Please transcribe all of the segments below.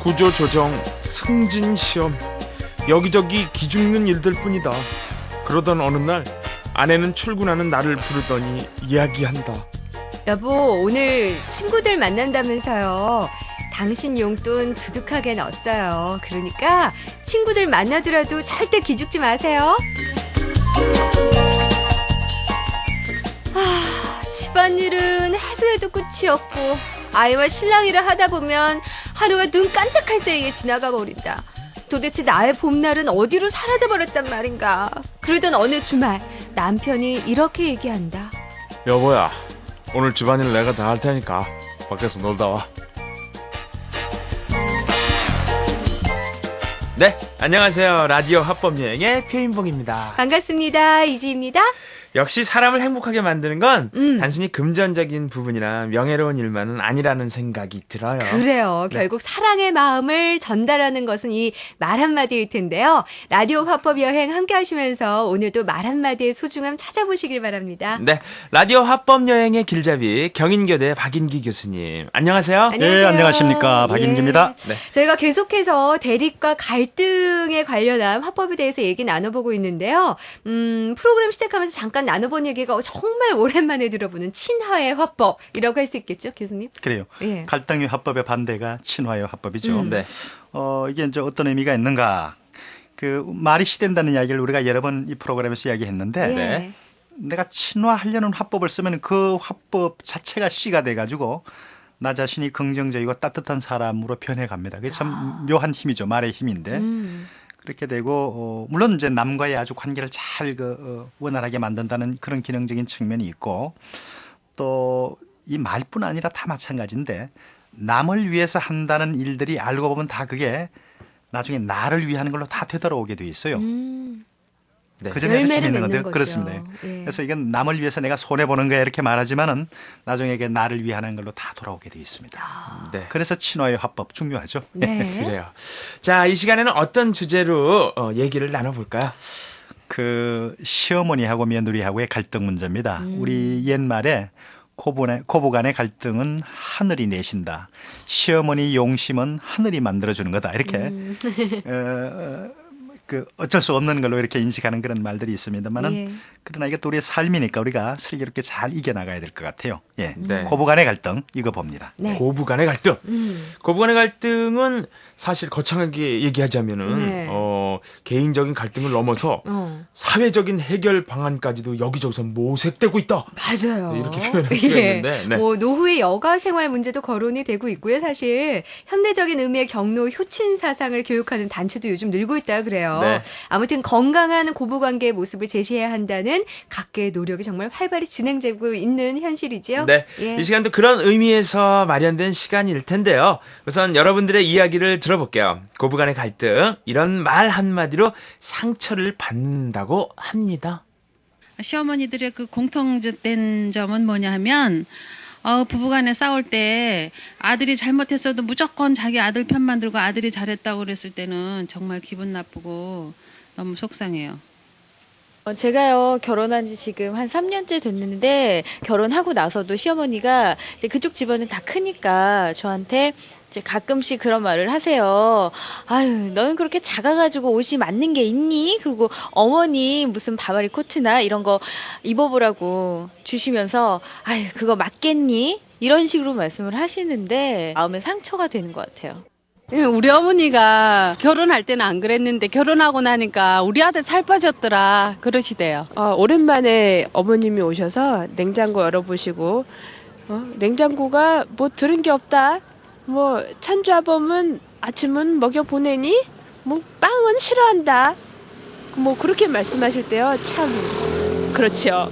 구조조정, 승진시험, 여기저기 기죽는 일들 뿐이다. 그러던 어느 날 아내는 출근하는 나를 부르더니 이야기한다. 여보, 오늘 친구들 만난다면서요. 당신 용돈 두둑하게 넣었어요. 그러니까 친구들 만나더라도 절대 기죽지 마세요. 집안일은 해도 해도 끝이 없고 아이와 신랑이라 하다 보면 하루가 눈 깜짝할 새에 지나가 버린다. 도대체 나의 봄날은 어디로 사라져버렸단 말인가. 그러던 어느 주말 남편이 이렇게 얘기한다. 여보야, 오늘 집안일 내가 다 할 테니까 밖에서 놀다 와. 네, 안녕하세요. 라디오 합법여행의 표인봉입니다. 반갑습니다. 이지입니다. 역시 사람을 행복하게 만드는 건 단순히 금전적인 부분이나 명예로운 일만은 아니라는 생각이 들어요. 그래요. 네. 결국 사랑의 마음을 전달하는 것은 이 말 한마디일 텐데요. 라디오 화법 여행 함께 하시면서 오늘도 말 한마디의 소중함 찾아보시길 바랍니다. 네, 라디오 합법여행의 길잡이 경인교대 박인기 교수님. 안녕하세요. 네, 안녕하십니까. 박인기입니다. 네. 저희가 계속해서 대립과 갈등에 관련한 화법에 대해서 얘기 나눠보고 있는데요. 프로그램 시작하면서 잠깐 나눠본 얘기가 정말 오랜만에 들어보는 친화의 화법이라고 할 수 있겠죠, 교수님? 그래요. 예. 갈등의 화법의 반대가 친화의 화법이죠. 네. 이게 이제 어떤 의미가 있는가. 그 말이 시된다는 이야기를 우리가 여러 번 이 프로그램에서 이야기했는데 예. 네. 내가 친화하려는 화법을 쓰면 그 화법 자체가 씨가 돼가지고 나 자신이 긍정적이고 따뜻한 사람으로 변해갑니다. 그게 참 묘한 힘이죠. 말의 힘인데. 그렇게 되고 물론 이제 남과의 아주 관계를 잘 원활하게 만든다는 그런 기능적인 측면이 있고 또 이 말뿐 아니라 다 마찬가지인데 남을 위해서 한다는 일들이 알고 보면 다 그게 나중에 나를 위하는 걸로 다 되돌아오게 돼 있어요. 네. 그 점이 아주 열매를 재밌는 맺는 건데요. 거죠. 그렇습니다. 예. 그래서 이건 남을 위해서 내가 손해 보는 거야 이렇게 말하지만은 나중에 이게 나를 위하는 걸로 다 돌아오게 돼 있습니다. 네. 그래서 친화의 화법 중요하죠. 네. 그래요. 자, 이 시간에는 어떤 주제로 얘기를 나눠볼까요? 그 시어머니하고 며느리하고의 갈등 문제입니다. 우리 옛말에 고부간의 갈등은 하늘이 내신다. 시어머니 용심은 하늘이 만들어주는 거다. 이렇게 그 어쩔 수 없는 걸로 이렇게 인식하는 그런 말들이 있습니다만은 예. 그러나 이게 또 우리의 삶이니까 우리가 슬기롭게 잘 이겨나가야 될 것 같아요. 예. 네. 고부간의 갈등 이거 봅니다. 네. 고부간의 갈등. 고부간의 갈등은 사실 거창하게 얘기하자면은 네. 개인적인 갈등을 넘어서 사회적인 해결 방안까지도 여기저기서 모색되고 있다. 맞아요. 네, 이렇게 표현할 수가 있는데, 네. 뭐 노후의 여가 생활 문제도 거론이 되고 있고요. 사실 현대적인 의미의 경로 효친 사상을 교육하는 단체도 요즘 늘고 있다 그래요. 네. 아무튼 건강한 고부관계의 모습을 제시해야 한다는 각계의 노력이 정말 활발히 진행되고 있는 현실이죠. 네. 예. 이 시간도 그런 의미에서 마련된 시간일 텐데요. 우선 여러분들의 이야기를 들어볼게요. 고부간의 갈등, 이런 말 한마디로 상처를 받는다고 합니다. 시어머니들의 그 공통된 점은 뭐냐 하면 부부간에 싸울 때 아들이 잘못했어도 무조건 자기 아들 편만 들고 아들이 잘했다고 그랬을 때는 정말 기분 나쁘고 너무 속상해요. 제가요, 결혼한 지 지금 한 3년째 됐는데, 결혼하고 나서도 시어머니가 이제 그쪽 집안은 다 크니까 저한테 이제 가끔씩 그런 말을 하세요. 아유, 너는 그렇게 작아가지고 옷이 맞는 게 있니? 그리고 어머니 무슨 바바리 코트나 이런 거 입어보라고 주시면서, 아유, 그거 맞겠니? 이런 식으로 말씀을 하시는데, 마음에 상처가 되는 것 같아요. 우리 어머니가 결혼할 때는 안 그랬는데 결혼하고 나니까 우리 아들 살 빠졌더라 그러시대요. 오랜만에 어머님이 오셔서 냉장고 열어보시고 냉장고가 뭐 들은 게 없다. 뭐 찬조아범은 아침은 먹여 보내니? 뭐 빵은 싫어한다. 뭐 그렇게 말씀하실 때요. 참 그렇죠.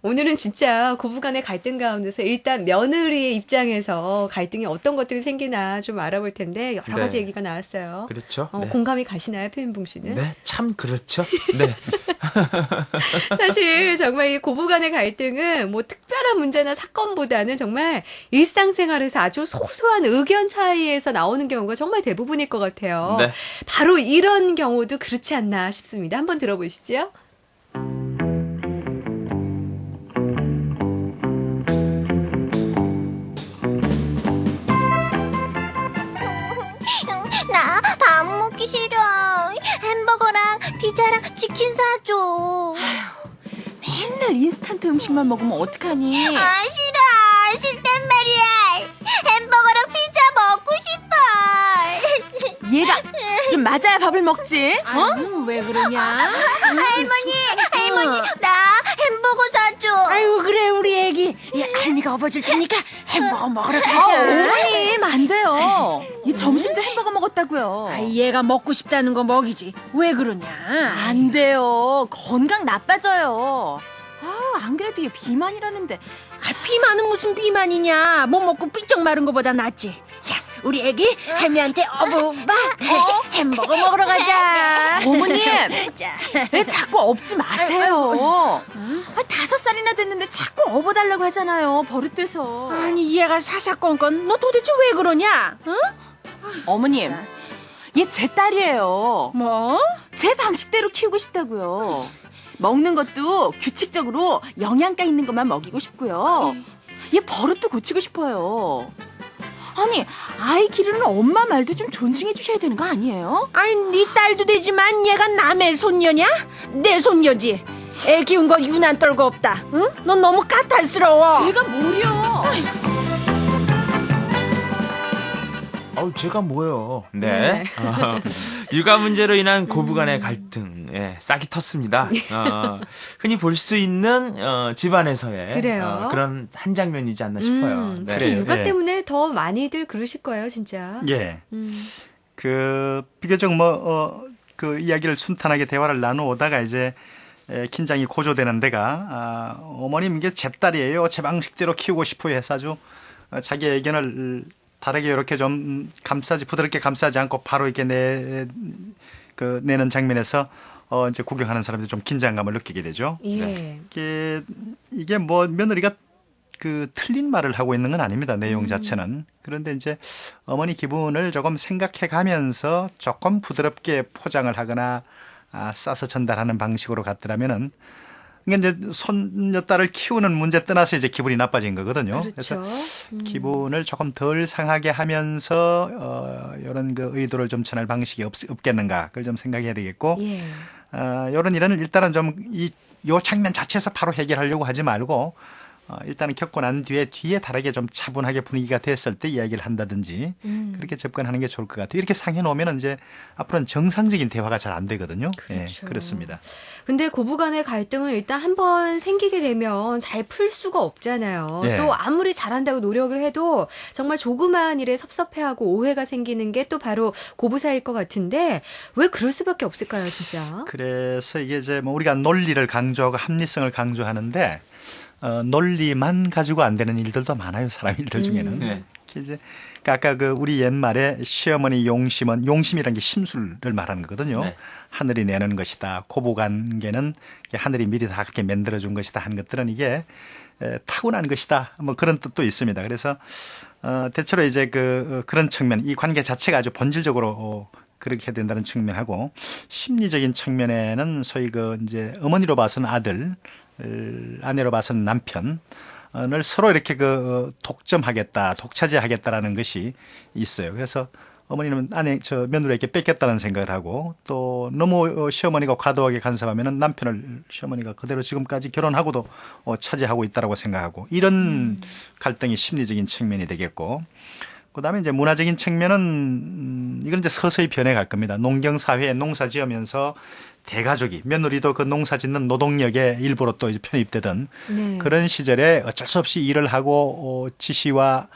오늘은 진짜 고부간의 갈등 가운데서 일단 며느리의 입장에서 갈등이 어떤 것들이 생기나 좀 알아볼 텐데 여러 가지 네. 얘기가 나왔어요. 그렇죠. 네. 공감이 가시나요, 표인봉 씨는? 네, 참 그렇죠. 네. 사실 정말 이 고부간의 갈등은 뭐 특별한 문제나 사건보다는 정말 일상생활에서 아주 소소한 의견 차이에서 나오는 경우가 정말 대부분일 것 같아요. 네. 바로 이런 경우도 그렇지 않나 싶습니다. 한번 들어보시죠. 피자랑 치킨 사줘. 맨날 인스턴트 음식만 먹으면 어떡하니? 아, 싫단 말이야. 햄버거랑 피자 먹고 싶어. 얘가 좀 맞아야 밥을 먹지. 왜 그러냐? 할머니, 나 햄버거 사줘. 아이고 그래 우리 애기. 할미가 업어줄 테니까 햄버거 먹으러 가자. 어머님 안 돼요. 얘 점심도 햄버거 먹었다고요. 얘가 먹고 싶다는 거 먹이지. 왜 그러냐? 안 돼요. 건강 나빠져요. 안 그래도 얘 비만이라는데. 비만은 무슨 비만이냐? 못 먹고 삐쩍 마른 거보다 낫지. 자, 우리 애기 할미한테 어부바 햄버거 먹으러 가자. 어머님 왜 자꾸 업지 마세요. 5살이나 됐는데 자꾸 업어달라고 하잖아요. 버릇돼서. 아니 얘가 사사건건 너 도대체 왜 그러냐? 응? 어머님 얘 제 딸이에요. 뭐? 제 방식대로 키우고 싶다고요. 먹는 것도 규칙적으로 영양가 있는 것만 먹이고 싶고요. 얘 버릇도 고치고 싶어요. 아니 아이 기르는 엄마 말도 좀 존중해 주셔야 되는 거 아니에요? 아니 네 딸도 되지만 얘가 남의 손녀냐? 내 손녀지. 애 키운 거 유난 떨고 없다. 응? 넌 너무 까탈스러워. 제가 뭘요? 제가 뭐요? 네. 육아 문제로 인한 고부간의 갈등, 싹이 텄습니다. 흔히 볼 수 있는 집안에서의 그래요. 그런 한 장면이지 않나 싶어요. 네. 특히 육아 네. 때문에 더 많이들 그러실 거예요, 진짜. 예. 비교적 그 이야기를 순탄하게 대화를 나누다가 이제 긴장이 고조되는 데가 어머님 이게 제 딸이에요. 제 방식대로 키우고 싶어요 해서 아주 자기 의견을 다르게 이렇게 좀 부드럽게 감싸지 않고 바로 이렇게 내는 장면에서 이제 구경하는 사람들이 좀 긴장감을 느끼게 되죠. 예. 이게 뭐 며느리가 그 틀린 말을 하고 있는 건 아닙니다. 내용 자체는. 그런데 이제 어머니 기분을 조금 생각해 가면서 조금 부드럽게 포장을 하거나 싸서 전달하는 방식으로 갔더라면은 이게 이제 손녀딸을 키우는 문제 떠나서 이제 기분이 나빠진 거거든요. 그렇죠. 그래서 기분을 조금 덜 상하게 하면서 이런 그 의도를 좀 전할 방식이 없겠는가 그걸 좀 생각해야 되겠고 예. 이런 일은 일단은 좀 요 장면 자체에서 바로 해결하려고 하지 말고 일단은 겪고 난 뒤에 다르게 좀 차분하게 분위기가 됐을 때 이야기를 한다든지 그렇게 접근하는 게 좋을 것 같아요. 이렇게 상해 놓으면 이제 앞으로는 정상적인 대화가 잘 안 되거든요. 그렇죠. 예, 그렇습니다. 근데 고부간의 갈등은 일단 한번 생기게 되면 잘 풀 수가 없잖아요. 예. 또 아무리 잘한다고 노력을 해도 정말 조그마한 일에 섭섭해하고 오해가 생기는 게 또 바로 고부사일 것 같은데 왜 그럴 수밖에 없을까요, 진짜? 그래서 이게 이제 뭐 우리가 논리를 강조하고 합리성을 강조하는데 논리만 가지고 안 되는 일들도 많아요. 사람 일들 중에는. 네. 이제 아까 그 우리 옛말에 시어머니 용심이라는 게 심술을 말하는 거거든요. 네. 하늘이 내는 것이다. 고부관계는 하늘이 미리 다 그렇게 만들어준 것이다 하는 것들은 이게 타고난 것이다. 뭐 그런 뜻도 있습니다. 그래서 대체로 이제 그런 측면, 이 관계 자체가 아주 본질적으로 그렇게 된다는 측면하고 심리적인 측면에는 소위 이제 어머니로 봐서는 아들, 아내로 봐서는 남편을 서로 이렇게 독점하겠다, 독차지하겠다라는 것이 있어요. 그래서 어머니는 며느리에게 뺏겼다는 생각을 하고 또 너무 시어머니가 과도하게 간섭하면은 남편을 시어머니가 그대로 지금까지 결혼하고도 차지하고 있다라고 생각하고 이런 갈등이 심리적인 측면이 되겠고 그다음에 이제 문화적인 측면은 이건 이제 서서히 변해갈 겁니다. 농경 사회에 농사 지으면서 대가족이 며느리도 그 농사 짓는 노동력의 일부로 또 이제 편입되던 네. 그런 시절에 어쩔 수 없이 일을 하고 지시와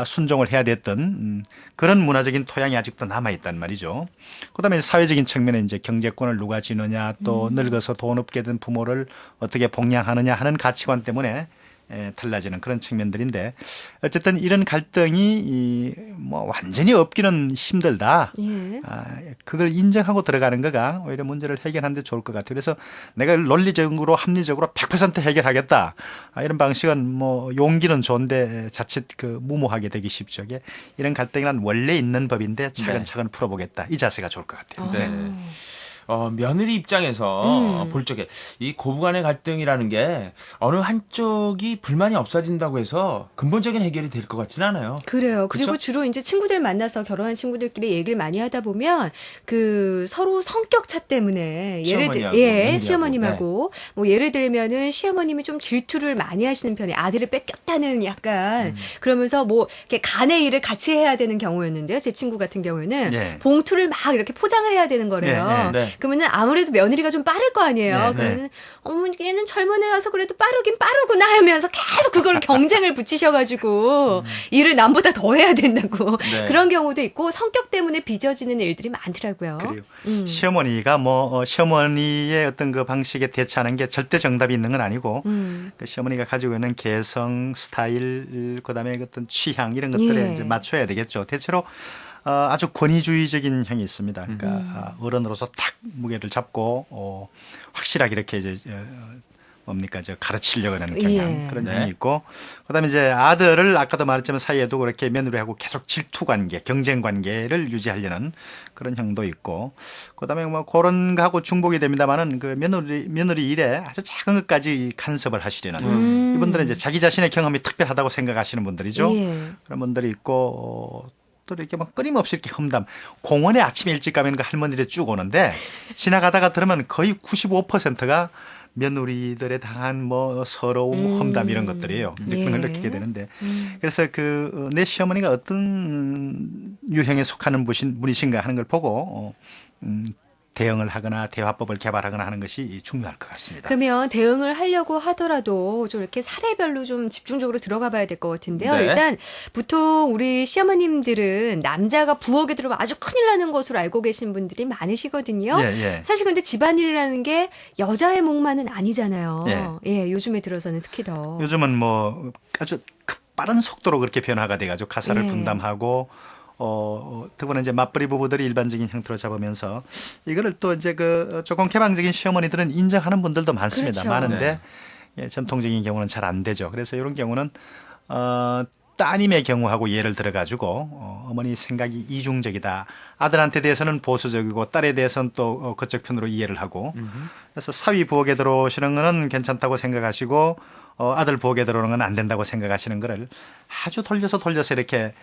순종을 해야 됐던 그런 문화적인 토양이 아직도 남아 있단 말이죠. 그다음에 사회적인 측면에 이제 경제권을 누가 지느냐 또 늙어서 돈 없게 된 부모를 어떻게 복양하느냐 하는 가치관 때문에 달라지는 그런 측면들인데 어쨌든 이런 갈등이 뭐 완전히 없기는 힘들다. 예. 그걸 인정하고 들어가는 거가 오히려 문제를 해결하는 데 좋을 것 같아요. 그래서 내가 논리적으로 합리적으로 100% 해결하겠다. 이런 방식은 뭐 용기는 좋은데 자칫 무모하게 되기 쉽죠. 이런 갈등이란 원래 있는 법인데 차근차근 풀어보겠다. 이 자세가 좋을 것 같아요. 네. 며느리 입장에서 볼 적에 이 고부간의 갈등이라는 게 어느 한쪽이 불만이 없어진다고 해서 근본적인 해결이 될 것 같지는 않아요. 그래요. 그리고 그쵸? 주로 이제 친구들 만나서 결혼한 친구들끼리 얘기를 많이 하다 보면 그 서로 성격 차 때문에 시어머니하고 예, 며느리하고. 시어머님하고 뭐 예를 들면은 시어머님이 좀 질투를 많이 하시는 편에 아들을 뺏겼다는 약간 그러면서 뭐 이렇게 간의 일을 같이 해야 되는 경우였는데요. 제 친구 같은 경우에는 예. 봉투를 막 이렇게 포장을 해야 되는 거래요. 예, 예. 네. 그러면은 아무래도 며느리가 좀 빠를 거 아니에요. 네, 그러면 어머 얘는 젊은 애여서 그래도 빠르긴 빠르구나 하면서 계속 그걸 경쟁을 붙이셔가지고 일을 남보다 더 해야 된다고 네. 그런 경우도 있고 성격 때문에 빚어지는 일들이 많더라고요. 그래요. 시어머니가 뭐 시어머니의 어떤 그 방식에 대처하는 게 절대 정답이 있는 건 아니고 그 시어머니가 가지고 있는 개성, 스타일, 그다음에 어떤 취향 이런 것들에 예. 이제 맞춰야 되겠죠. 대체로 아주 권위주의적인 형이 있습니다. 그러니까 어른으로서 탁 무게를 잡고 확실하게 이렇게 이제 뭡니까 저 가르치려고 하는 경향 예. 그런 네. 형이 있고 그다음에 이제 아들을 아까도 말했지만 사이에도 그렇게 며느리하고 계속 질투 관계, 경쟁 관계를 유지하려는 그런 형도 있고 그다음에 뭐 그런 거하고 중복이 됩니다만은 그 며느리 일에 아주 작은 것까지 간섭을 하시려는 이분들은 이제 자기 자신의 경험이 특별하다고 생각하시는 분들이죠. 예. 그런 분들이 있고 또 이렇게 막 끊임없이 이렇게 험담. 공원에 아침에 일찍 가면 그 할머니들 쭉 오는데 지나가다가 들으면 거의 95%가 며느리들에 당한 뭐 서러움, 험담 이런 것들이에요. 이제 그런 걸 예. 느끼게 되는데 그래서 그 내 시어머니가 어떤 유형에 속하는 분이신가 하는 걸 보고 대응을 하거나 대화법을 개발하거나 하는 것이 중요할 것 같습니다. 그러면 대응을 하려고 하더라도 좀 이렇게 사례별로 좀 집중적으로 들어가 봐야 될 것 같은데요. 네. 일단 보통 우리 시어머님들은 남자가 부엌에 들어오면 아주 큰일 나는 것으로 알고 계신 분들이 많으시거든요. 예, 예. 사실 근데 집안일이라는 게 여자의 목만은 아니잖아요. 예. 예, 요즘에 들어서는 특히 더. 요즘은 뭐 아주 빠른 속도로 그렇게 변화가 돼가지고 가사를 예. 분담하고 특히나 이제 맞벌이 부부들이 일반적인 형태로 잡으면서 이거를 또 이제 그 조금 개방적인 시어머니들은 인정하는 분들도 많습니다. 그렇죠. 많은데 예, 전통적인 경우는 잘 안 되죠. 그래서 이런 경우는 따님의 경우하고 예를 들어가지고 어머니 생각이 이중적이다. 아들한테 대해서는 보수적이고 딸에 대해서는 또 그쪽 편으로 이해를 하고 그래서 사위 부엌에 들어오시는 거는 괜찮다고 생각하시고 아들 부엌에 들어오는 건 안 된다고 생각하시는 거를 아주 돌려서 이렇게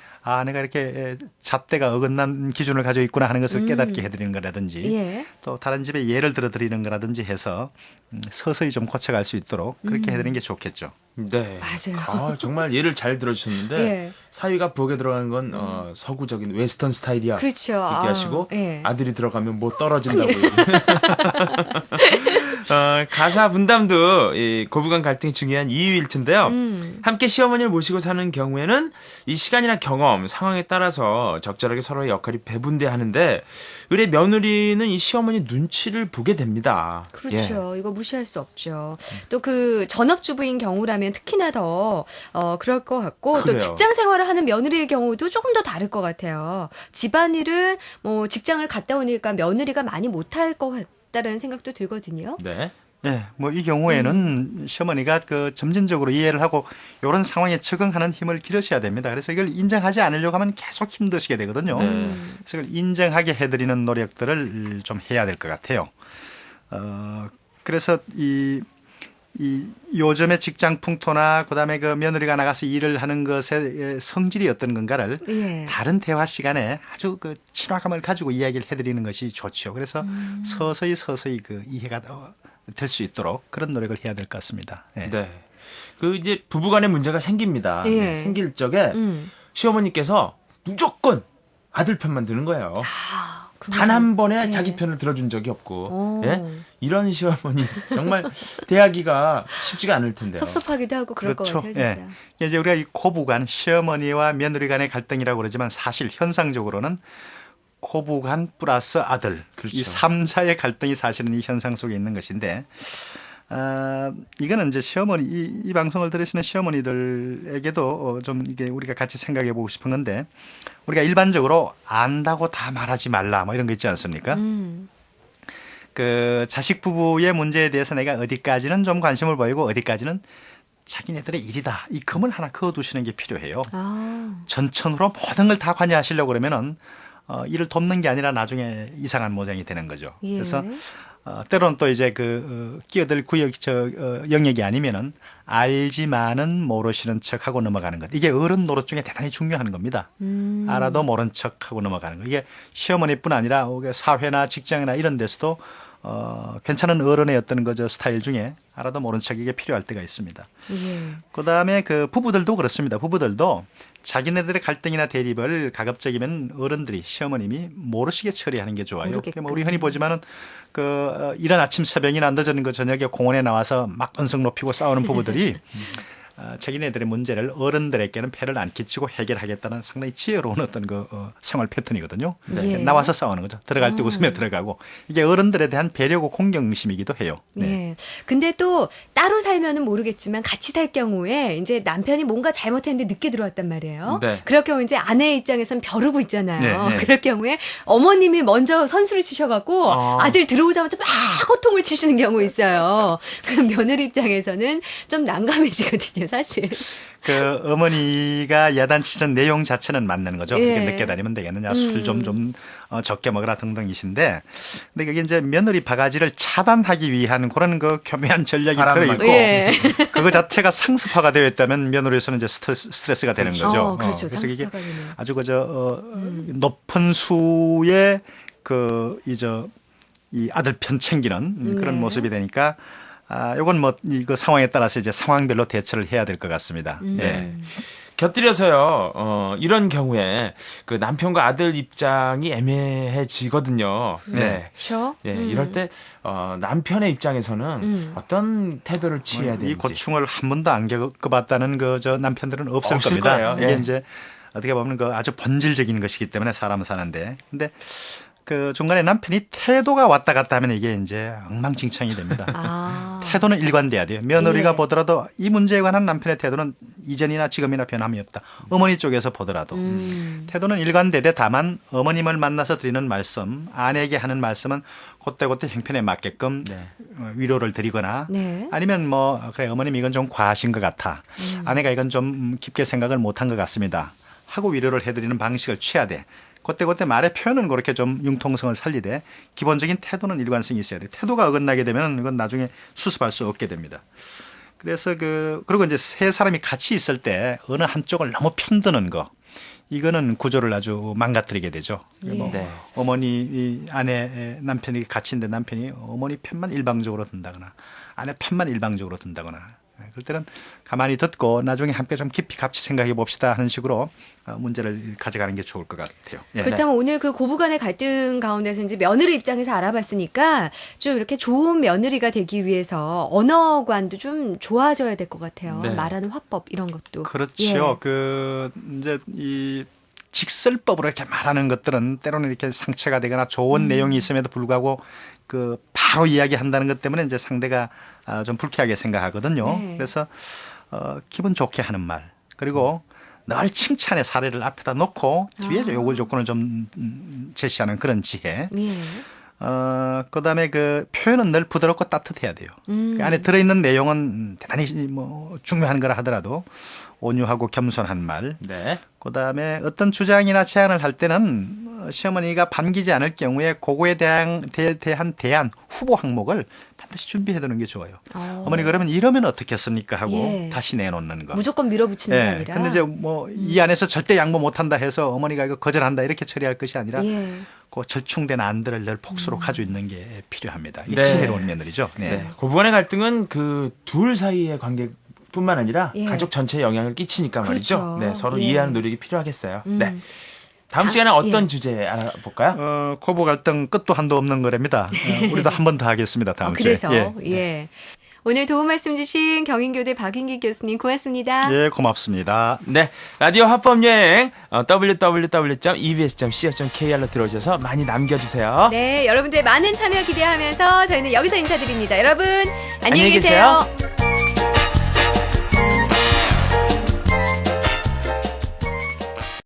내가 이렇게 잣대가 어긋난 기준을 가지고 있구나 하는 것을 깨닫게 해드리는 거라든지 예. 또 다른 집에 예를 들어드리는 거라든지 해서 서서히 좀 고쳐갈 수 있도록 그렇게 해드리는 게 좋겠죠. 네. 맞아요. 정말 예를 잘 들어주셨는데 예. 사위가 부엌에 들어가는 건 서구적인 웨스턴 스타일이야. 그렇죠. 이렇게 하시고 예. 아들이 들어가면 뭐 떨어진다고. 가사 분담도 이 고부간 갈등이 중요한 이유일 텐데요. 함께 시어머니를 모시고 사는 경우에는 이 시간이나 경험, 상황에 따라서 적절하게 서로의 역할이 배분돼 하는데 의뢰 며느리는 이 시어머니 눈치를 보게 됩니다. 그렇죠. 이거 무시할 수 없죠. 또 그 전업주부인 경우라면 특히나 더 그럴 것 같고 그래요. 또 직장 생활을 하는 며느리의 경우도 조금 더 다를 것 같아요. 집안일은 뭐 직장을 갔다 오니까 며느리가 많이 못할 것 같다라는 생각도 들거든요. 네. 예, 뭐 이 경우에는 시어머니가 그 점진적으로 이해를 하고 이런 상황에 적응하는 힘을 기르셔야 됩니다. 그래서 이걸 인정하지 않으려고 하면 계속 힘드시게 되거든요. 네. 그래서 이걸 인정하게 해드리는 노력들을 좀 해야 될 것 같아요. 그래서 이 요즘의 직장 풍토나 그다음에 그 며느리가 나가서 일을 하는 것의 성질이 어떤 건가를 예. 다른 대화 시간에 아주 그 친화감을 가지고 이야기를 해드리는 것이 좋죠. 그래서 서서히 그 이해가 될 수 있도록 그런 노력을 해야 될 것 같습니다. 예. 네. 그 이제 부부간에 문제가 생깁니다. 예. 생길 적에 시어머니께서 무조건 아들 편만 드는 거예요. 단 한 번에 예. 자기 편을 들어준 적이 없고 오. 예? 이런 시어머니 정말 대하기가 쉽지가 않을 텐데요. 섭섭하기도 하고 그럴 것 같아요, 진짜. 예. 이제 우리가 이 고부간 시어머니와 며느리 간의 갈등이라고 그러지만 사실 현상적으로는 고부간 플러스 아들 그렇죠. 이 3자의 갈등이 사실은 이 현상 속에 있는 것인데 이거는 이제 시어머니 이 방송을 들으시는 시어머니들에게도 좀 이게 우리가 같이 생각해 보고 싶은 건데 우리가 일반적으로 안다고 다 말하지 말라 뭐 이런 거 있지 않습니까? 그 자식 부부의 문제에 대해서 내가 어디까지는 좀 관심을 보이고 어디까지는 자기네들의 일이다. 이 금을 하나 그어두시는 게 필요해요. 전천후로 모든 걸 다 관여하시려고 그러면은 이를 돕는 게 아니라 나중에 이상한 모양이 되는 거죠. 예. 그래서 때로는 또 이제 끼어들 영역이 아니면은 알지만은 모르시는 척하고 넘어가는 것. 이게 어른 노릇 중에 대단히 중요한 겁니다. 알아도 모른 척하고 넘어가는 거. 이게 시어머니뿐 아니라 사회나 직장이나 이런 데서도 괜찮은 어른의 어떤 스타일 중에 알아도 모른 척 이게 필요할 때가 있습니다. 예. 그다음에 부부들도 그렇습니다. 부부들도 자기네들의 갈등이나 대립을 가급적이면 어른들이 시어머님이 모르시게 처리하는 게 좋아요. 모르게끔. 우리 흔히 보지만은 이른 아침 새벽이나 늦은 저녁에 공원에 나와서 막 언성 높이고 싸우는 부부들이 자기네들의 문제를 어른들에게는 폐를 안 끼치고 해결하겠다는 상당히 지혜로운 어떤 생활 패턴이거든요. 예. 나와서 싸우는 거죠. 들어갈 때 웃으며 들어가고 이게 어른들에 대한 배려고 공경심이기도 해요. 네. 예. 근데 또 따로 살면은 모르겠지만 같이 살 경우에 이제 남편이 뭔가 잘못했는데 늦게 들어왔단 말이에요. 네. 그럴 경우 이제 아내의 입장에서는 벼르고 있잖아요. 네, 네. 그럴 경우에 어머님이 먼저 선수를 치셔갖고 아들 들어오자마자 막 호통을 치시는 경우 있어요. 그 며느리 입장에서는 좀 난감해지거든요, 사실. 어머니가 야단치는 내용 자체는 맞는 거죠. 예. 늦게 다니면 되겠느냐, 술 좀 적게 먹으라 등등이신데, 근데 그게 이제 며느리 바가지를 차단하기 위한 그런 교묘한 전략이 들어있고, 예. 그거 자체가 상습화가 되어 있다면 며느리에서는 이제 스트레스가 되는 거죠. 그렇죠. 그래서 이게 상습화가 되네요. 아주 높은 수의 이 아들 편 챙기는 그런 네. 모습이 되니까. 요건 이거 상황에 따라서 이제 상황별로 대처를 해야 될 것 같습니다. 예. 곁들여서요, 이런 경우에 남편과 아들 입장이 애매해지거든요. 네. 그렇죠. 예, 이럴 때, 남편의 입장에서는 어떤 태도를 취해야 이 되는지. 고충을 한 번도 안 겪어봤다는 남편들은 없을 없을 겁니다. 거예요. 이게 예. 이제 어떻게 보면 아주 본질적인 것이기 때문에 사람은 사는데. 근데 중간에 남편이 태도가 왔다 갔다 하면 이게 이제 엉망진창이 됩니다. 태도는 일관돼야 돼요. 며느리가 예. 보더라도 이 문제에 관한 남편의 태도는 이전이나 지금이나 변함이 없다. 어머니 쪽에서 보더라도. 태도는 일관되되 다만 어머님을 만나서 드리는 말씀, 아내에게 하는 말씀은 그때그때 형편에 맞게끔 위로를 드리거나 네. 아니면 그래 어머님 이건 좀 과하신 것 같아. 아내가 이건 좀 깊게 생각을 못한 것 같습니다. 하고 위로를 해드리는 방식을 취해야 돼. 그때 말의 표현은 그렇게 좀 융통성을 살리되 기본적인 태도는 일관성이 있어야 돼. 태도가 어긋나게 되면 이건 나중에 수습할 수 없게 됩니다. 그래서 그리고 이제 세 사람이 같이 있을 때 어느 한쪽을 너무 편드는 거. 이거는 구조를 아주 망가뜨리게 되죠. 네. 어머니, 아내, 남편이 같이 있는데 남편이 어머니 편만 일방적으로 든다거나 아내 편만 일방적으로 든다거나 그럴 때는 가만히 듣고 나중에 함께 좀 깊이 같이 생각해 봅시다 하는 식으로 문제를 가져가는 게 좋을 것 같아요. 예. 그렇다면 오늘 고부간의 갈등 가운데서 이제 며느리 입장에서 알아봤으니까 좀 이렇게 좋은 며느리가 되기 위해서 언어관도 좀 좋아져야 될 것 같아요. 네. 말하는 화법 이런 것도. 그렇죠. 예. 이제 이 직설법으로 이렇게 말하는 것들은 때로는 이렇게 상처가 되거나 좋은 내용이 있음에도 불구하고 바로 이야기한다는 것 때문에 이제 상대가 좀 불쾌하게 생각하거든요. 네. 그래서 기분 좋게 하는 말 그리고 늘 칭찬의 사례를 앞에다 놓고 뒤에 요구 조건을 좀 제시하는 그런 지혜. 예. 그다음에 표현은 늘 부드럽고 따뜻해야 돼요. 그 안에 들어있는 내용은 대단히 중요한 거라 하더라도 온유하고 겸손한 말. 네. 그다음에 어떤 주장이나 제안을 할 때는 시어머니가 반기지 않을 경우에 그거에 대한 대안 후보 항목을 반드시 준비해 두는 게 좋아요. 어머니 그러면 이러면 어떻겠습니까 하고 예. 다시 내놓는 거. 무조건 밀어붙이는 게 예. 아니라. 근데 이제 이 안에서 절대 양보 못한다 해서 어머니가 이거 거절한다 이렇게 처리할 것이 아니라 예. 그 절충된 안들을 늘 폭스로 가지고 있는 게 필요합니다. 이게 네. 지혜로운 며느리죠. 네. 네. 고부간의 갈등은 둘 사이의 관계뿐만 아니라 예. 가족 전체에 영향을 끼치니까 말이죠. 그렇죠. 네, 서로 예. 이해하는 노력이 필요하겠어요. 네. 다음 시간에 어떤 주제 알아볼까요? 고부 갈등 끝도 한도 없는 거랍니다. 우리도 한 번 더 하겠습니다. 다음 주에. 그래서 예. 오늘 도움 말씀 주신 경인교대 박인기 교수님 고맙습니다. 예, 고맙습니다. 네, 라디오 합법여행 www.ebs.co.kr로 들어오셔서 많이 남겨주세요. 네, 여러분들 많은 참여 기대하면서 저희는 여기서 인사드립니다. 여러분 안녕히 안녕히 계세요. 계세요.